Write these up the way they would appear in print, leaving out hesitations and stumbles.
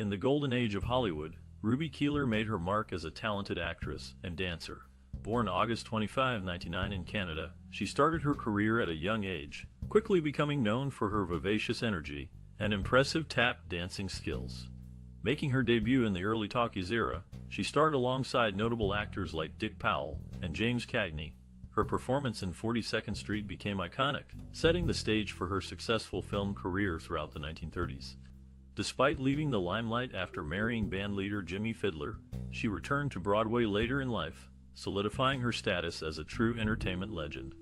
In the golden age of Hollywood, Ruby Keeler made her mark as a talented actress and dancer. Born August 25, 1999 in Canada, she started her career at a young age, quickly becoming known for her vivacious energy and impressive tap dancing skills. Making her debut in the early talkies era, she starred alongside notable actors like Dick Powell and James Cagney. Her performance in 42nd Street became iconic, setting the stage for her successful film career throughout the 1930s. Despite leaving the limelight after marrying bandleader Jimmy Fiddler, she returned to Broadway later in life, solidifying her status as a true entertainment legend.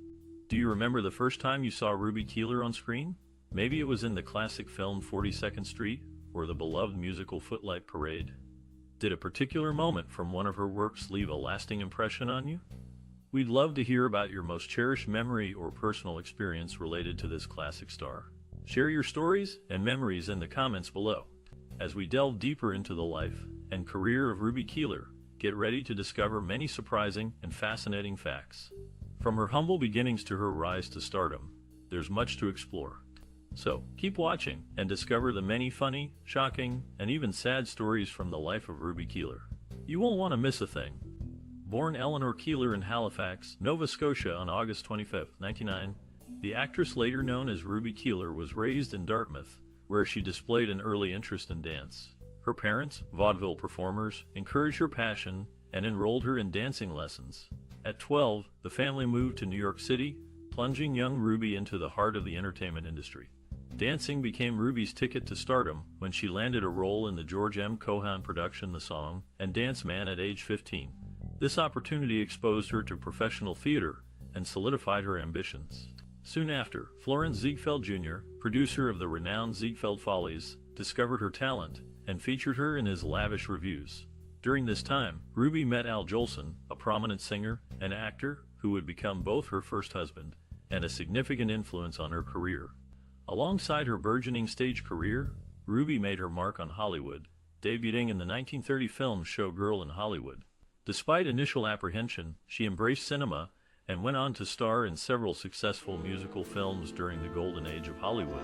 Do you remember the first time you saw Ruby Keeler on screen? Maybe it was in the classic film 42nd Street, or the beloved musical Footlight Parade. Did a particular moment from one of her works leave a lasting impression on you? We'd love to hear about your most cherished memory or personal experience related to this classic star. Share your stories and memories in the comments below. As we delve deeper into the life and career of Ruby Keeler, get ready to discover many surprising and fascinating facts. From her humble beginnings to her rise to stardom, there's much to explore. So, keep watching and discover the many funny, shocking, and even sad stories from the life of Ruby Keeler. You won't want to miss a thing. Born Eleanor Keeler in Halifax, Nova Scotia on August 25, 1999, the actress later known as Ruby Keeler was raised in Dartmouth, where she displayed an early interest in dance. Her parents, vaudeville performers, encouraged her passion and enrolled her in dancing lessons. At 12, the family moved to New York City, plunging young Ruby into the heart of the entertainment industry. Dancing became Ruby's ticket to stardom when she landed a role in the George M. Cohan production The Song and Dance Man at age 15. This opportunity exposed her to professional theater and solidified her ambitions. Soon after, Florence Ziegfeld Jr., producer of the renowned Ziegfeld Follies, discovered her talent and featured her in his lavish revues. During this time, Ruby met Al Jolson, a prominent singer and actor who would become both her first husband and a significant influence on her career. Alongside her burgeoning stage career, Ruby made her mark on Hollywood, debuting in the 1930 film Showgirl in Hollywood. Despite initial apprehension, she embraced cinema and went on to star in several successful musical films during the golden age of Hollywood,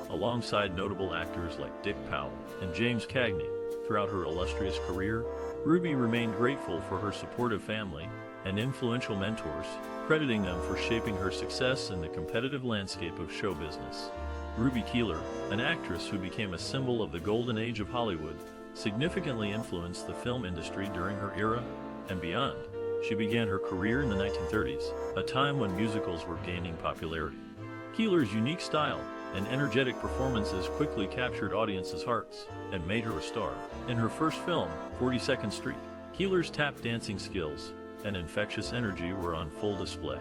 alongside notable actors like Dick Powell and James Cagney. Throughout her illustrious career, Ruby remained grateful for her supportive family and influential mentors, crediting them for shaping her success in the competitive landscape of show business. Ruby Keeler, an actress who became a symbol of the golden age of Hollywood, significantly influenced the film industry during her era and beyond. She began her career in the 1930s, a time when musicals were gaining popularity. Keeler's unique style and energetic performances quickly captured audiences' hearts and made her a star. In her first film, 42nd Street, Keeler's tap dancing skills and infectious energy were on full display.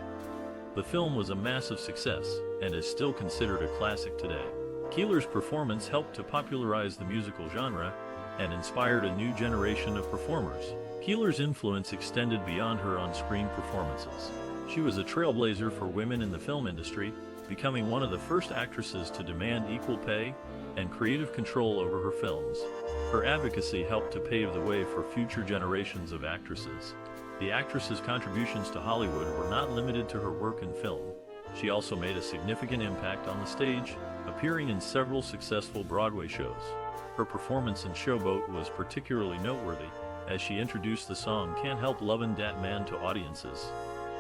The film was a massive success and is still considered a classic today. Keeler's performance helped to popularize the musical genre and inspired a new generation of performers. Keeler's influence extended beyond her on-screen performances. She was a trailblazer for women in the film industry, becoming one of the first actresses to demand equal pay and creative control over her films. Her advocacy helped to pave the way for future generations of actresses. The actress's contributions to Hollywood were not limited to her work in film. She also made a significant impact on the stage, appearing in several successful Broadway shows. Her performance in Showboat was particularly noteworthy, as she introduced the song Can't Help Lovin' Dat Man to audiences.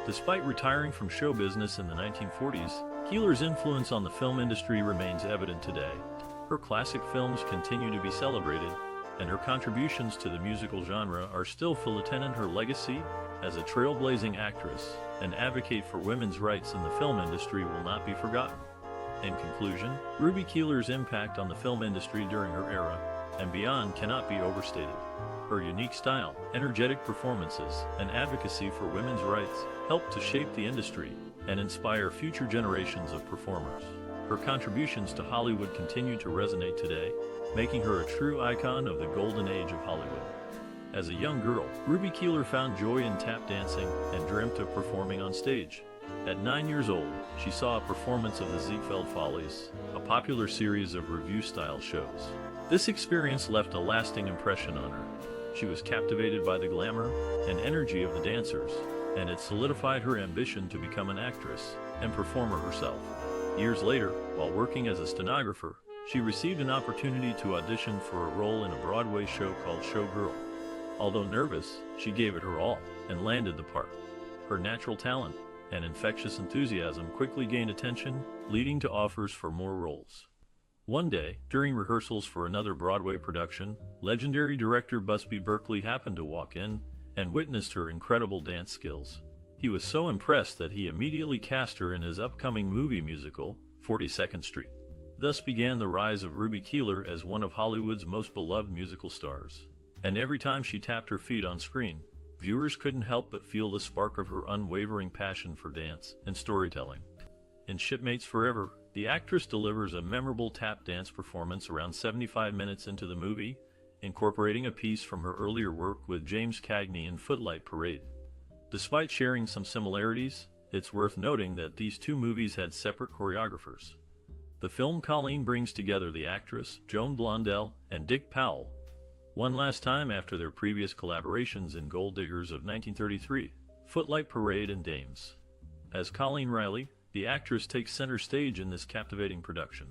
Despite retiring from show business in the 1940s, Keeler's influence on the film industry remains evident today. Her classic films continue to be celebrated, and her contributions to the musical genre are still full. Her legacy as a trailblazing actress and advocate for women's rights in the film industry will not be forgotten. In conclusion, Ruby Keeler's impact on the film industry during her era and beyond cannot be overstated. Her unique style, energetic performances, and advocacy for women's rights helped to shape the industry and inspire future generations of performers. Her contributions to Hollywood continue to resonate today, making her a true icon of the golden age of Hollywood. As a young girl, Ruby Keeler found joy in tap dancing and dreamt of performing on stage. At 9 years old, she saw a performance of the Ziegfeld Follies, a popular series of revue-style shows. This experience left a lasting impression on her. She was captivated by the glamour and energy of the dancers, and it solidified her ambition to become an actress and performer herself. Years later, while working as a stenographer, She received an opportunity to audition for a role in a Broadway show called Showgirl. Although nervous, she gave it her all and landed the part. Her natural talent and infectious enthusiasm quickly gained attention, leading to offers for more roles. One day, during rehearsals for another Broadway production, legendary director Busby Berkeley happened to walk in and witnessed her incredible dance skills. He was so impressed that he immediately cast her in his upcoming movie musical, 42nd Street. Thus began the rise of Ruby Keeler as one of Hollywood's most beloved musical stars. And every time she tapped her feet on screen, viewers couldn't help but feel the spark of her unwavering passion for dance and storytelling. In Shipmates Forever, the actress delivers a memorable tap dance performance around 75 minutes into the movie, incorporating a piece from her earlier work with James Cagney in Footlight Parade. Despite sharing some similarities, it's worth noting that these two movies had separate choreographers. The film Colleen brings together the actress, Joan Blondell, and Dick Powell, one last time after their previous collaborations in Gold Diggers of 1933, Footlight Parade, and Dames. As Colleen Riley, the actress takes center stage in this captivating production.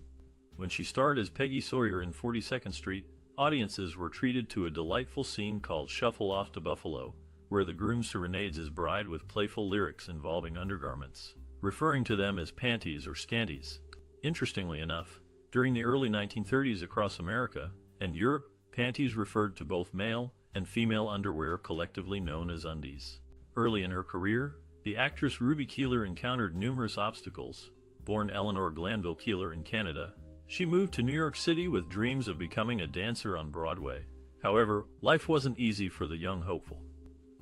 When she starred as Peggy Sawyer in 42nd Street, audiences were treated to a delightful scene called Shuffle Off to Buffalo, where the groom serenades his bride with playful lyrics involving undergarments, referring to them as panties or scanties. Interestingly enough, during the early 1930s across America and Europe, panties referred to both male and female underwear, collectively known as undies. Early in her career, the actress Ruby Keeler encountered numerous obstacles. Born Eleanor Glanville Keeler in Canada, she moved to New York City with dreams of becoming a dancer on Broadway. However, life wasn't easy for the young hopeful.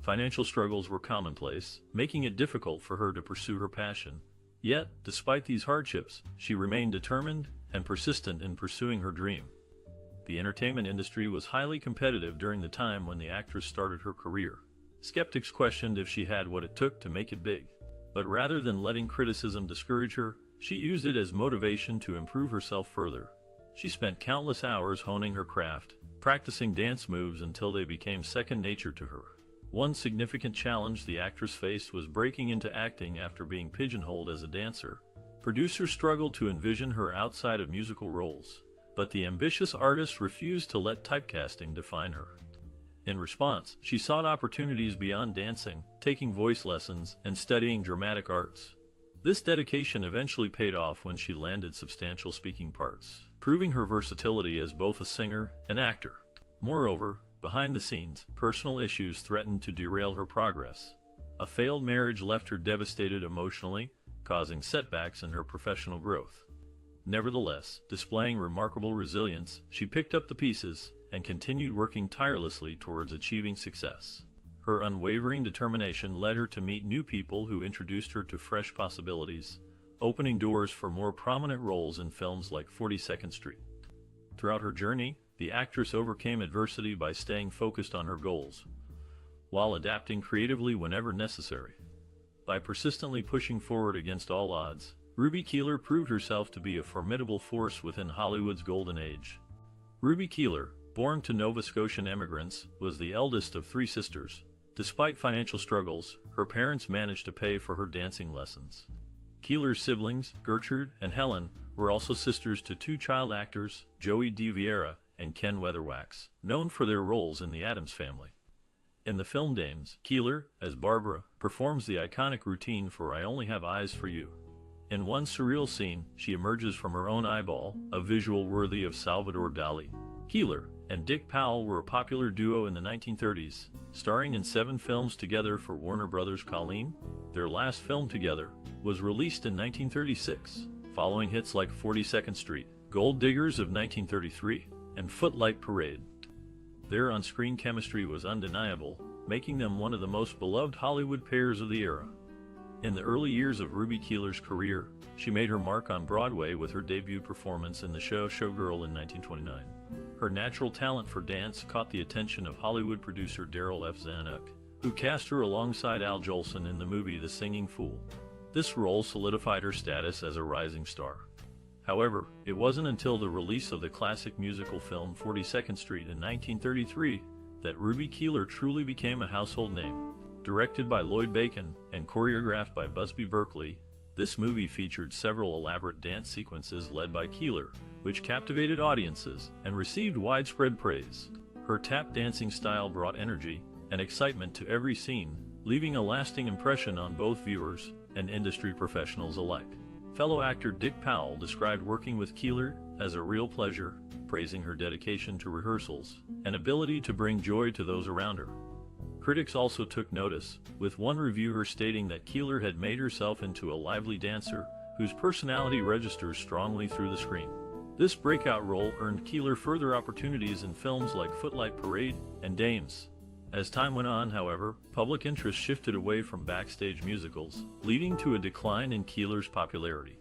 Financial struggles were commonplace, making it difficult for her to pursue her passion. Yet, despite these hardships, she remained determined and persistent in pursuing her dream. The entertainment industry was highly competitive during the time when the actress started her career. Skeptics questioned if she had what it took to make it big. But rather than letting criticism discourage her, she used it as motivation to improve herself further. She spent countless hours honing her craft, practicing dance moves until they became second nature to her. One significant challenge the actress faced was breaking into acting after being pigeonholed as a dancer. Producers struggled to envision her outside of musical roles, but the ambitious artist refused to let typecasting define her. In response, she sought opportunities beyond dancing, taking voice lessons, and studying dramatic arts. This dedication eventually paid off when she landed substantial speaking parts, proving her versatility as both a singer and actor. Moreover, behind the scenes, personal issues threatened to derail her progress. A failed marriage left her devastated emotionally, causing setbacks in her professional growth. Nevertheless, displaying remarkable resilience, she picked up the pieces and continued working tirelessly towards achieving success. Her unwavering determination led her to meet new people who introduced her to fresh possibilities, opening doors for more prominent roles in films like 42nd Street. Throughout her journey, the actress overcame adversity by staying focused on her goals, while adapting creatively whenever necessary. By persistently pushing forward against all odds, Ruby Keeler proved herself to be a formidable force within Hollywood's golden age. Ruby Keeler, born to Nova Scotian immigrants, was the eldest of three sisters. Despite financial struggles, her parents managed to pay for her dancing lessons. Keeler's siblings, Gertrude and Helen, were also sisters to two child actors, Joey De Vieira and Ken Weatherwax, known for their roles in The Addams Family. In the film Dames, Keeler, as Barbara, performs the iconic routine for I Only Have Eyes for You. In one surreal scene, she emerges from her own eyeball, a visual worthy of Salvador Dali. Keeler and Dick Powell were a popular duo in the 1930s, starring in 7 films together for Warner Brothers. Colleen, their last film together, was released in 1936, following hits like 42nd Street, Gold Diggers of 1933, and Footlight Parade. Their on-screen chemistry was undeniable, making them one of the most beloved Hollywood pairs of the era. In the early years of Ruby Keeler's career, she made her mark on Broadway with her debut performance in the show Showgirl in 1929. Her natural talent for dance caught the attention of Hollywood producer Darryl F. Zanuck, who cast her alongside Al Jolson in the movie The Singing Fool. This role solidified her status as a rising star. However, it wasn't until the release of the classic musical film 42nd Street in 1933 that Ruby Keeler truly became a household name. Directed by Lloyd Bacon and choreographed by Busby Berkeley, this movie featured several elaborate dance sequences led by Keeler, which captivated audiences and received widespread praise. Her tap dancing style brought energy and excitement to every scene, leaving a lasting impression on both viewers and industry professionals alike. Fellow actor Dick Powell described working with Keeler as a real pleasure, praising her dedication to rehearsals and ability to bring joy to those around her. Critics also took notice, with one reviewer stating that Keeler had made herself into a lively dancer whose personality registers strongly through the screen. This breakout role earned Keeler further opportunities in films like Footlight Parade and Dames. As time went on, however, public interest shifted away from backstage musicals, leading to a decline in Keeler's popularity.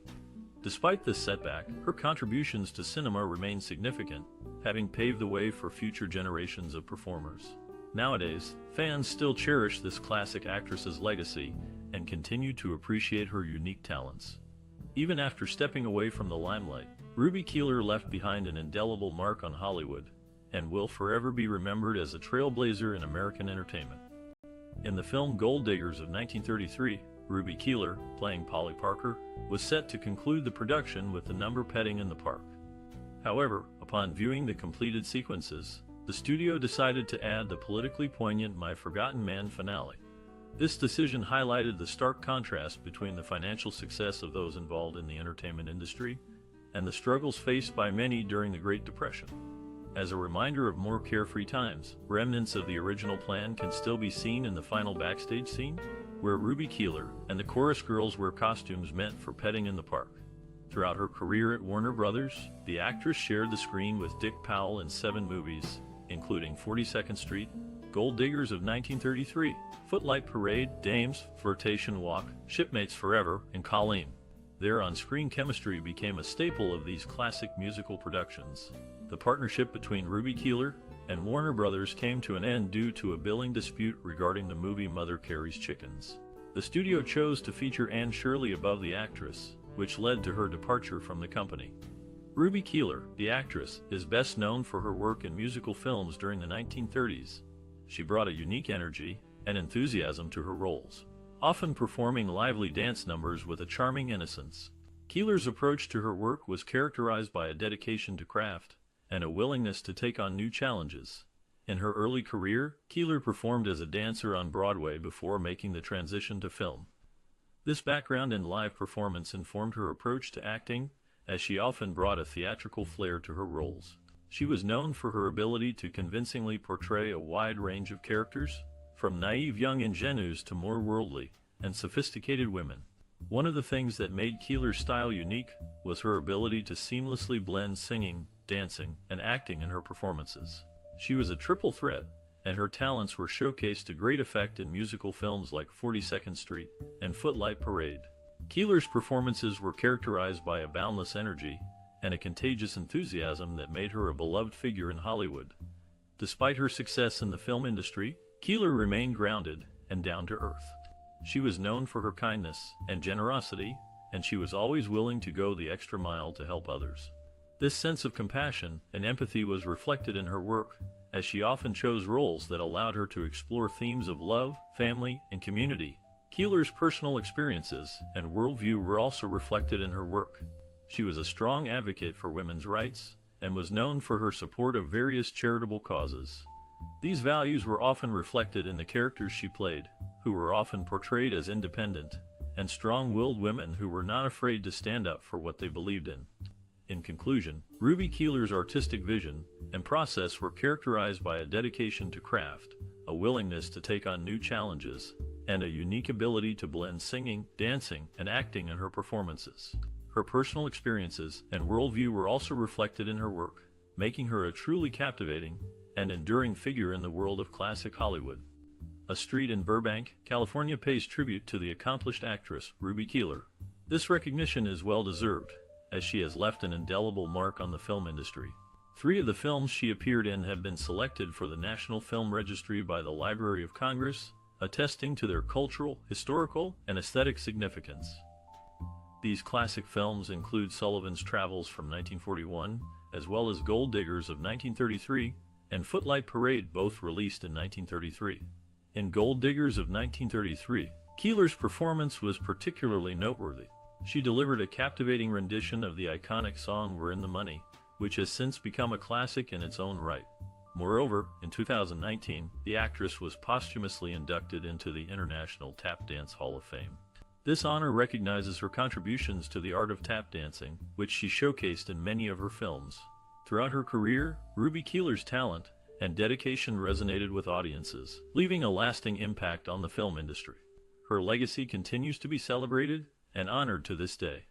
Despite this setback, her contributions to cinema remain significant, having paved the way for future generations of performers. Nowadays, fans still cherish this classic actress's legacy and continue to appreciate her unique talents. Even after stepping away from the limelight, Ruby Keeler left behind an indelible mark on Hollywood and will forever be remembered as a trailblazer in American entertainment. In the film Gold Diggers of 1933, Ruby Keeler, playing Polly Parker, was set to conclude the production with the number Petting in the Park. However, upon viewing the completed sequences, the studio decided to add the politically poignant My Forgotten Man finale. This decision highlighted the stark contrast between the financial success of those involved in the entertainment industry and the struggles faced by many during the Great Depression. As a reminder of more carefree times, remnants of the original plan can still be seen in the final backstage scene, where Ruby Keeler and the chorus girls wear costumes meant for Petting in the Park. Throughout her career at Warner Brothers, the actress shared the screen with Dick Powell in 7 movies, including 42nd Street, Gold Diggers of 1933, Footlight Parade, Dames, Flirtation Walk, Shipmates Forever, and Colleen. Their on-screen chemistry became a staple of these classic musical productions. The partnership between Ruby Keeler and Warner Brothers came to an end due to a billing dispute regarding the movie Mother Carey's Chickens. The studio chose to feature Anne Shirley above the actress, which led to her departure from the company. Ruby Keeler, the actress, is best known for her work in musical films during the 1930s. She brought a unique energy and enthusiasm to her roles, often performing lively dance numbers with a charming innocence. Keeler's approach to her work was characterized by a dedication to craft and a willingness to take on new challenges. In her early career, Keeler performed as a dancer on Broadway before making the transition to film. This background in live performance informed her approach to acting, as she often brought a theatrical flair to her roles. She was known for her ability to convincingly portray a wide range of characters, from naive young ingenues to more worldly and sophisticated women. One of the things that made Keeler's style unique was her ability to seamlessly blend singing, dancing, and acting in her performances. She was a triple threat, and her talents were showcased to great effect in musical films like 42nd Street and Footlight Parade. Keeler's performances were characterized by a boundless energy and a contagious enthusiasm that made her a beloved figure in Hollywood. Despite her success in the film industry, Keeler remained grounded and down to earth. She was known for her kindness and generosity, and she was always willing to go the extra mile to help others. This sense of compassion and empathy was reflected in her work, as she often chose roles that allowed her to explore themes of love, family, and community. Keeler's personal experiences and worldview were also reflected in her work. She was a strong advocate for women's rights and was known for her support of various charitable causes. These values were often reflected in the characters she played, who were often portrayed as independent and strong-willed women who were not afraid to stand up for what they believed in. In conclusion, Ruby Keeler's artistic vision and process were characterized by a dedication to craft, a willingness to take on new challenges, and a unique ability to blend singing, dancing, and acting in her performances. Her personal experiences and worldview were also reflected in her work, making her a truly captivating and enduring figure in the world of classic Hollywood. A street in Burbank, California pays tribute to the accomplished actress Ruby Keeler. This recognition is well-deserved, as she has left an indelible mark on the film industry. 3 of the films she appeared in have been selected for the National Film Registry by the Library of Congress, attesting to their cultural, historical, and aesthetic significance. These classic films include Sullivan's Travels from 1941, as well as Gold Diggers of 1933, and Footlight Parade, both released in 1933. In Gold Diggers of 1933, Keeler's performance was particularly noteworthy. She delivered a captivating rendition of the iconic song We're in the Money, which has since become a classic in its own right. Moreover, in 2019, the actress was posthumously inducted into the International Tap Dance Hall of Fame. This honor recognizes her contributions to the art of tap dancing, which she showcased in many of her films. Throughout her career, Ruby Keeler's talent and dedication resonated with audiences, leaving a lasting impact on the film industry. Her legacy continues to be celebrated and honored to this day.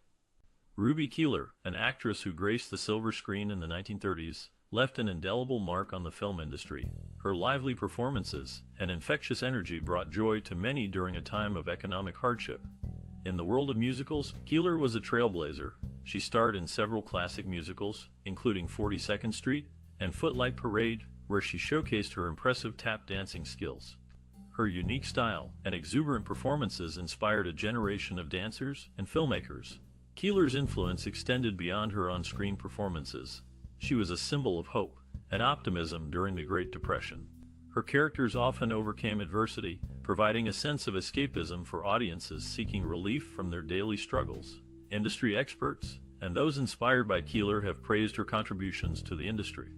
Ruby Keeler, an actress who graced the silver screen in the 1930s, left an indelible mark on the film industry. Her lively performances and infectious energy brought joy to many during a time of economic hardship. In the world of musicals, Keeler was a trailblazer. She starred in several classic musicals, including 42nd Street and Footlight Parade, where she showcased her impressive tap dancing skills. Her unique style and exuberant performances inspired a generation of dancers and filmmakers. Keeler's influence extended beyond her on-screen performances. She was a symbol of hope and optimism during the Great Depression. Her characters often overcame adversity, providing a sense of escapism for audiences seeking relief from their daily struggles. Industry experts and those inspired by Keeler have praised her contributions to the industry.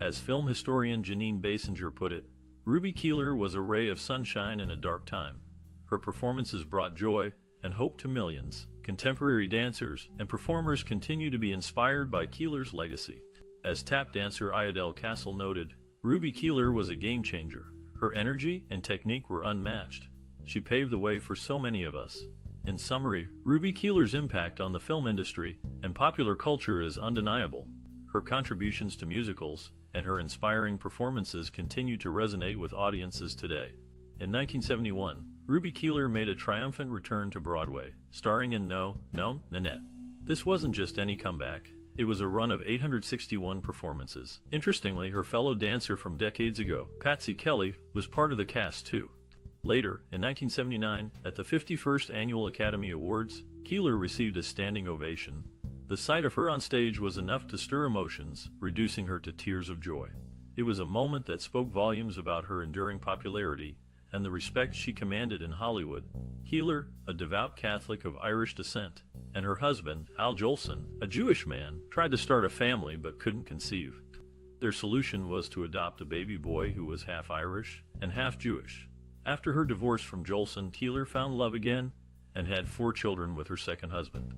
As film historian Janine Basinger put it, Ruby Keeler was a ray of sunshine in a dark time. Her performances brought joy and hope to millions. Contemporary dancers and performers continue to be inspired by Keeler's legacy. As tap dancer Idel Castle noted, Ruby Keeler was a game changer. Her energy and technique were unmatched. She paved the way for so many of us. In summary, Ruby Keeler's impact on the film industry and popular culture is undeniable. Her contributions to musicals and her inspiring performances continue to resonate with audiences today. In 1971, Ruby Keeler made a triumphant return to Broadway, starring in No, Nanette. This wasn't just any comeback. It was a run of 861 performances. Interestingly, her fellow dancer from decades ago, Patsy Kelly, was part of the cast too. Later, in 1979, at the 51st Annual Academy Awards, Keeler received a standing ovation. The sight of her on stage was enough to stir emotions, reducing her to tears of joy. It was a moment that spoke volumes about her enduring popularity and the respect she commanded in Hollywood. Keeler, a devout Catholic of Irish descent, and her husband, Al Jolson, a Jewish man, tried to start a family but couldn't conceive. Their solution was to adopt a baby boy who was half Irish and half Jewish. After her divorce from Jolson, Keeler found love again and had 4 children with her second husband.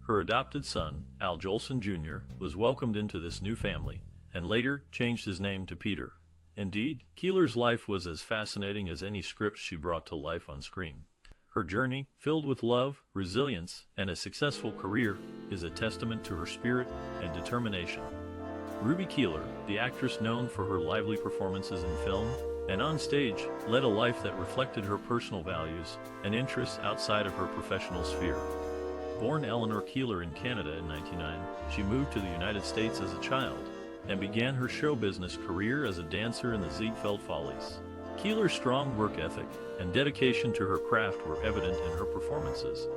Her adopted son, Al Jolson Jr., was welcomed into this new family and later changed his name to Peter. Indeed, Keeler's life was as fascinating as any script she brought to life on screen. Her journey, filled with love, resilience, and a successful career, is a testament to her spirit and determination. Ruby Keeler, the actress known for her lively performances in film and on stage, led a life that reflected her personal values and interests outside of her professional sphere. Born Eleanor Keeler in Canada in 1909, she moved to the United States as a child and began her show business career as a dancer in the Ziegfeld Follies. Keeler's strong work ethic and dedication to her craft were evident in her performances.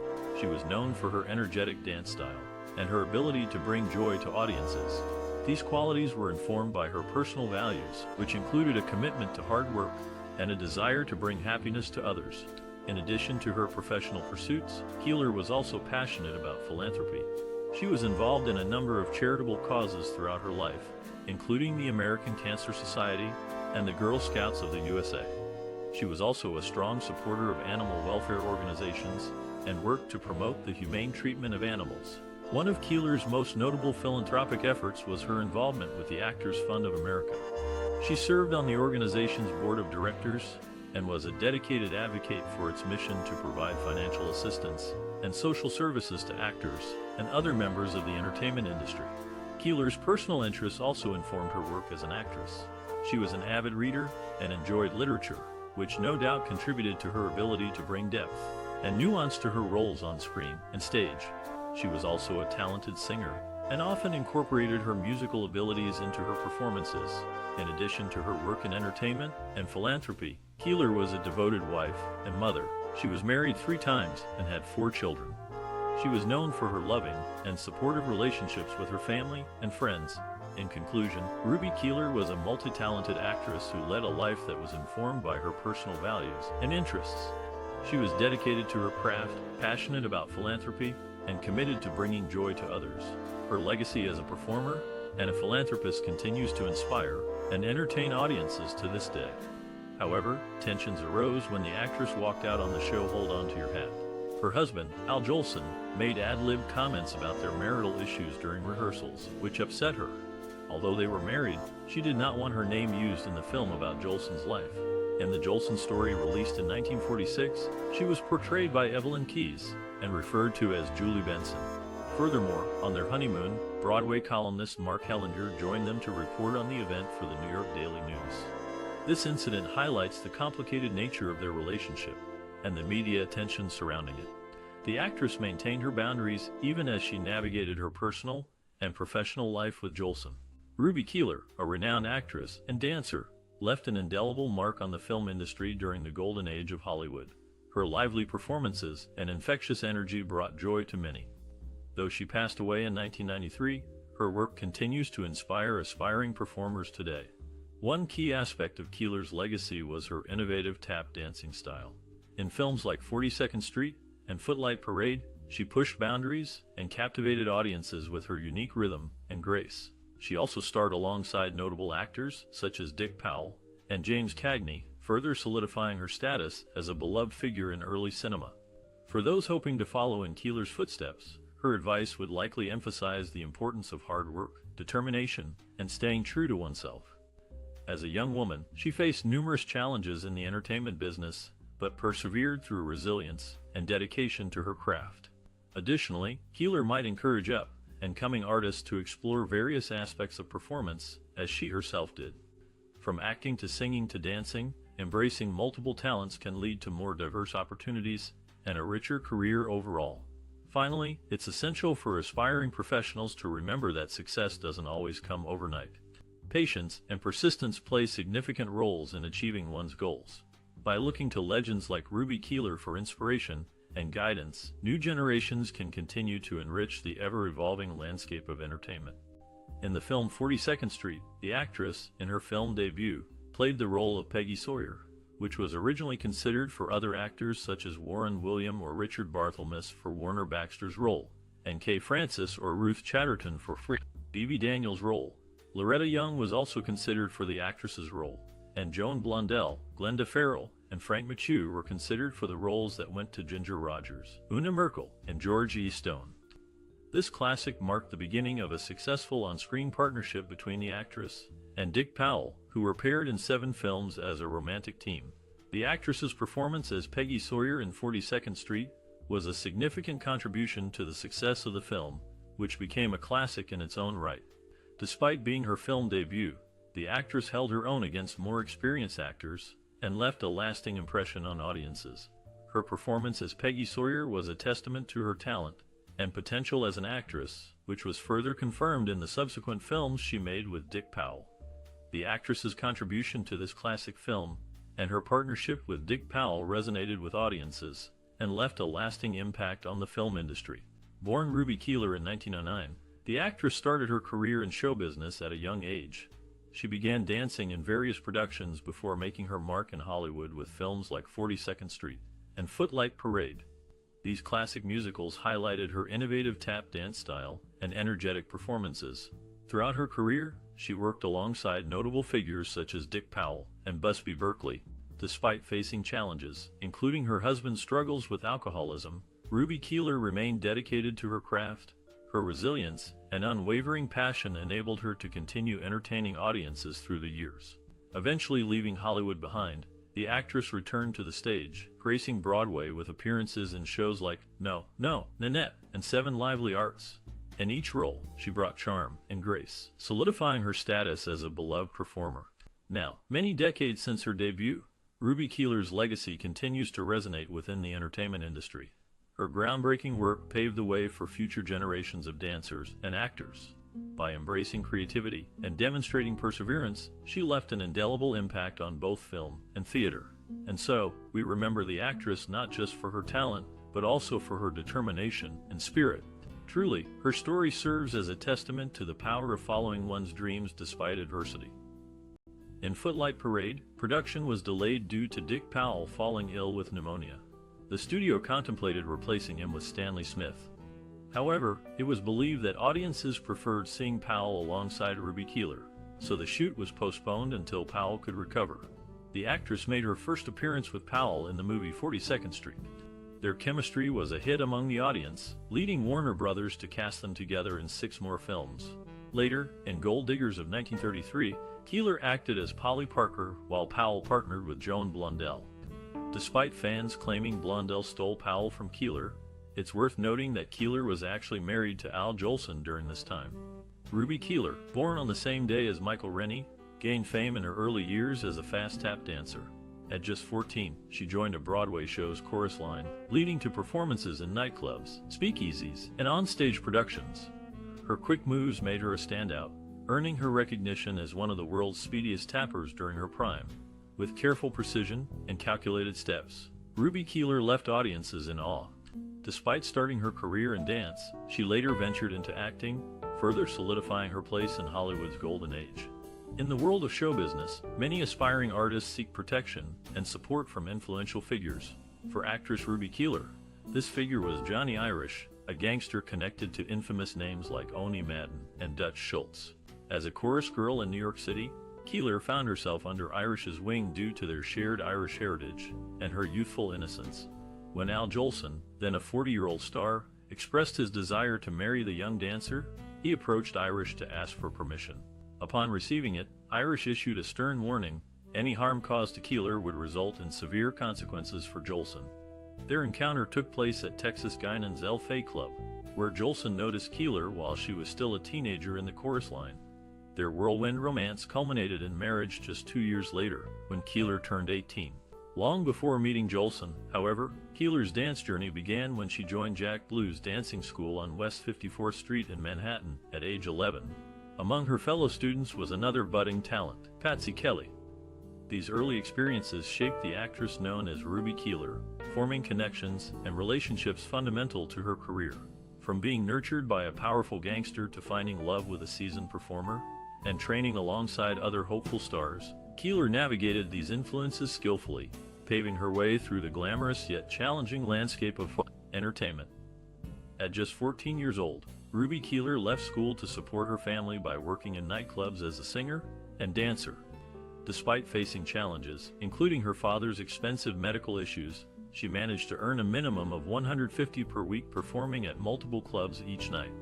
She was known for her energetic dance style and her ability to bring joy to audiences. These qualities were informed by her personal values, which included a commitment to hard work and a desire to bring happiness to others. In addition to her professional pursuits, Keeler was also passionate about philanthropy. She was involved in a number of charitable causes throughout her life, including the American Cancer Society and the Girl Scouts of the USA. She was also a strong supporter of animal welfare organizations and worked to promote the humane treatment of animals. One of Keeler's most notable philanthropic efforts was her involvement with the Actors Fund of America. She served on the organization's board of directors and was a dedicated advocate for its mission to provide financial assistance and social services to actors and other members of the entertainment industry. Keeler's personal interests also informed her work as an actress. She was an avid reader and enjoyed literature, which no doubt contributed to her ability to bring depth and nuance to her roles on screen and stage. She was also a talented singer and often incorporated her musical abilities into her performances. In addition to her work in entertainment and philanthropy, Keeler was a devoted wife and mother. She was married 3 times and had 4 children. She was known for her loving and supportive relationships with her family and friends. In conclusion, Ruby Keeler was a multi-talented actress who led a life that was informed by her personal values and interests. She was dedicated to her craft, passionate about philanthropy, and committed to bringing joy to others. Her legacy as a performer and a philanthropist, continues to inspire and entertain audiences to this day. However, tensions arose when the actress walked out on the show Hold On to Your Hat. Her husband, Al Jolson, made ad-lib comments about their marital issues during rehearsals, which upset her. Although they were married, she did not want her name used in the film about Jolson's life. In the Jolson story released in 1946, she was portrayed by Evelyn Keyes and referred to as Julie Benson. Furthermore, on their honeymoon, Broadway columnist Mark Hellinger joined them to report on the event for the New York Daily News. This incident highlights the complicated nature of their relationship and the media attention surrounding it. The actress maintained her boundaries even as she navigated her personal and professional life with Jolson. Ruby Keeler, a renowned actress and dancer, left an indelible mark on the film industry during the golden age of Hollywood. Her lively performances and infectious energy brought joy to many. Though she passed away in 1993, her work continues to inspire aspiring performers today. One key aspect of Keeler's legacy was her innovative tap dancing style. In films like 42nd Street and Footlight Parade, she pushed boundaries and captivated audiences with her unique rhythm and grace. She also starred alongside notable actors such as Dick Powell and James Cagney, further solidifying her status as a beloved figure in early cinema. For those hoping to follow in Keeler's footsteps, her advice would likely emphasize the importance of hard work, determination, and staying true to oneself. As a young woman, she faced numerous challenges in the entertainment business, but persevered through resilience and dedication to her craft. Additionally, Keeler might encourage up and coming artists to explore various aspects of performance, as she herself did. From acting to singing to dancing, embracing multiple talents can lead to more diverse opportunities and a richer career overall. Finally, it's essential for aspiring professionals to remember that success doesn't always come overnight. Patience and persistence play significant roles in achieving one's goals. By looking to legends like Ruby Keeler for inspiration and guidance, new generations can continue to enrich the ever-evolving landscape of entertainment. In the film 42nd Street, the actress, in her film debut, played the role of Peggy Sawyer, which was originally considered for other actors such as Warren William or Richard Barthelmess for Warner Baxter's role, and Kay Francis or Ruth Chatterton for Phoebe Daniels' role. Loretta Young was also considered for the actress's role, and Joan Blondell, Glenda Farrell, and Frank Machu were considered for the roles that went to Ginger Rogers, Una Merkel, and George E. Stone. This classic marked the beginning of a successful on-screen partnership between the actress and Dick Powell, who were paired in 7 films as a romantic team. The actress's performance as Peggy Sawyer in 42nd Street was a significant contribution to the success of the film, which became a classic in its own right. Despite being her film debut, the actress held her own against more experienced actors and left a lasting impression on audiences. Her performance as Peggy Sawyer was a testament to her talent and potential as an actress, which was further confirmed in the subsequent films she made with Dick Powell. The actress's contribution to this classic film and her partnership with Dick Powell resonated with audiences and left a lasting impact on the film industry. Born Ruby Keeler in 1909, the actress started her career in show business at a young age. She began dancing in various productions before making her mark in Hollywood with films like 42nd Street and Footlight Parade. These classic musicals highlighted her innovative tap dance style and energetic performances. Throughout her career, she worked alongside notable figures such as Dick Powell and Busby Berkeley. Despite facing challenges, including her husband's struggles with alcoholism, Ruby Keeler remained dedicated to her craft. Her resilience and unwavering passion enabled her to continue entertaining audiences through the years. Eventually leaving Hollywood behind, the actress returned to the stage, gracing Broadway with appearances in shows like No, Nanette, and 7 Lively Arts. In each role, she brought charm and grace, solidifying her status as a beloved performer. Now, many decades since her debut, Ruby Keeler's legacy continues to resonate within the entertainment industry. Her groundbreaking work paved the way for future generations of dancers and actors. By embracing creativity and demonstrating perseverance, she left an indelible impact on both film and theater. And so, we remember the actress not just for her talent, but also for her determination and spirit. Truly, her story serves as a testament to the power of following one's dreams despite adversity. In Footlight Parade, production was delayed due to Dick Powell falling ill with pneumonia. The studio contemplated replacing him with Stanley Smith. However, it was believed that audiences preferred seeing Powell alongside Ruby Keeler, so the shoot was postponed until Powell could recover. The actress made her first appearance with Powell in the movie 42nd Street. Their chemistry was a hit among the audience, leading Warner Brothers to cast them together in 6 more films. Later, in Gold Diggers of 1933, Keeler acted as Polly Parker while Powell partnered with Joan Blondell. Despite fans claiming Blondell stole Powell from Keeler, it's worth noting that Keeler was actually married to Al Jolson during this time. Ruby Keeler, born on the same day as Michael Rennie, gained fame in her early years as a fast tap dancer. At just 14, she joined a Broadway show's chorus line, leading to performances in nightclubs, speakeasies, and onstage productions. Her quick moves made her a standout, earning her recognition as one of the world's speediest tappers during her prime. With careful precision and calculated steps, Ruby Keeler left audiences in awe. Despite starting her career in dance, she later ventured into acting, further solidifying her place in Hollywood's golden age. In the world of show business, many aspiring artists seek protection and support from influential figures. For actress Ruby Keeler, this figure was Johnny Irish, a gangster connected to infamous names like Oni Madden and Dutch Schultz. As a chorus girl in New York City, Keeler found herself under Irish's wing due to their shared Irish heritage and her youthful innocence. When Al Jolson, then a 40-year-old star, expressed his desire to marry the young dancer, he approached Irish to ask for permission. Upon receiving it, Irish issued a stern warning: any harm caused to Keeler would result in severe consequences for Jolson. Their encounter took place at Texas Guinan's El Fay Club, where Jolson noticed Keeler while she was still a teenager in the chorus line. Their whirlwind romance culminated in marriage just 2 years later, when Keeler turned 18. Long before meeting Jolson, however, Keeler's dance journey began when she joined Jack Blue's dancing school on West 54th Street in Manhattan at age 11. Among her fellow students was another budding talent, Patsy Kelly. These early experiences shaped the actress known as Ruby Keeler, forming connections and relationships fundamental to her career. From being nurtured by a powerful gangster to finding love with a seasoned performer, and training alongside other hopeful stars, Keeler navigated these influences skillfully, paving her way through the glamorous yet challenging landscape of entertainment. At just 14 years old, Ruby Keeler left school to support her family by working in nightclubs as a singer and dancer. Despite facing challenges, including her father's expensive medical issues, she managed to earn a minimum of $150 per week performing at multiple clubs each night.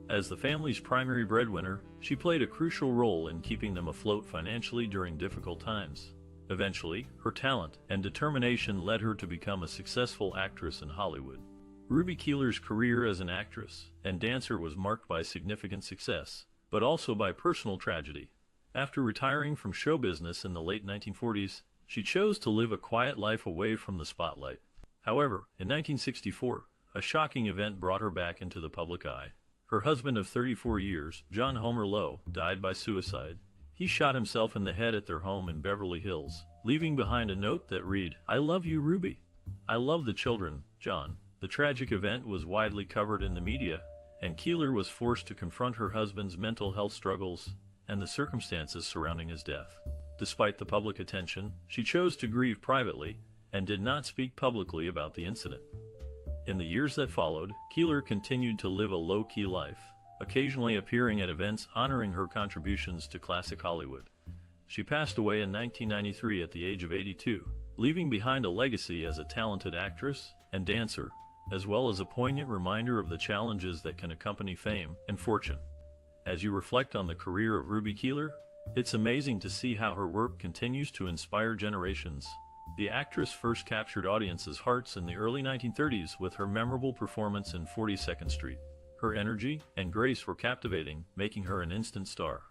As the family's primary breadwinner, she played a crucial role in keeping them afloat financially during difficult times. Eventually, her talent and determination led her to become a successful actress in Hollywood. Ruby Keeler's career as an actress and dancer was marked by significant success, but also by personal tragedy. After retiring from show business in the late 1940s, she chose to live a quiet life away from the spotlight. However, in 1964, a shocking event brought her back into the public eye. Her husband of 34 years, John Homer Lowe, died by suicide. He shot himself in the head at their home in Beverly Hills, leaving behind a note that read, "I love you, Ruby. I love the children, John." The tragic event was widely covered in the media, and Keeler was forced to confront her husband's mental health struggles and the circumstances surrounding his death. Despite the public attention, she chose to grieve privately and did not speak publicly about the incident. In the years that followed, Keeler continued to live a low-key life, occasionally appearing at events honoring her contributions to classic Hollywood. She passed away in 1993 at the age of 82, leaving behind a legacy as a talented actress and dancer, as well as a poignant reminder of the challenges that can accompany fame and fortune. As you reflect on the career of Ruby Keeler, it's amazing to see how her work continues to inspire generations. The actress first captured audiences' hearts in the early 1930s with her memorable performance in 42nd Street. Her energy and grace were captivating, making her an instant star.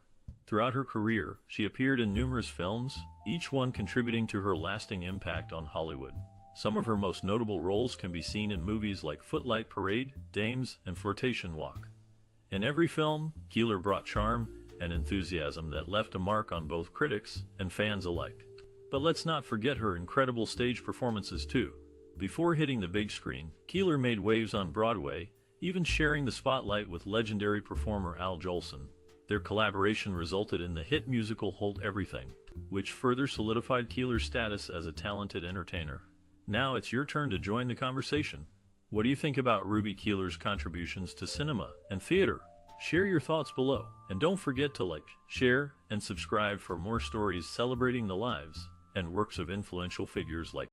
Throughout her career, she appeared in numerous films, each one contributing to her lasting impact on Hollywood. Some of her most notable roles can be seen in movies like Footlight Parade, Dames, and Flirtation Walk. In every film, Keeler brought charm and enthusiasm that left a mark on both critics and fans alike. But let's not forget her incredible stage performances too. Before hitting the big screen, Keeler made waves on Broadway, even sharing the spotlight with legendary performer Al Jolson. Their collaboration resulted in the hit musical Hold Everything, which further solidified Keeler's status as a talented entertainer. Now it's your turn to join the conversation. What do you think about Ruby Keeler's contributions to cinema and theater? Share your thoughts below, and don't forget to like, share, and subscribe for more stories celebrating the lives and works of influential figures like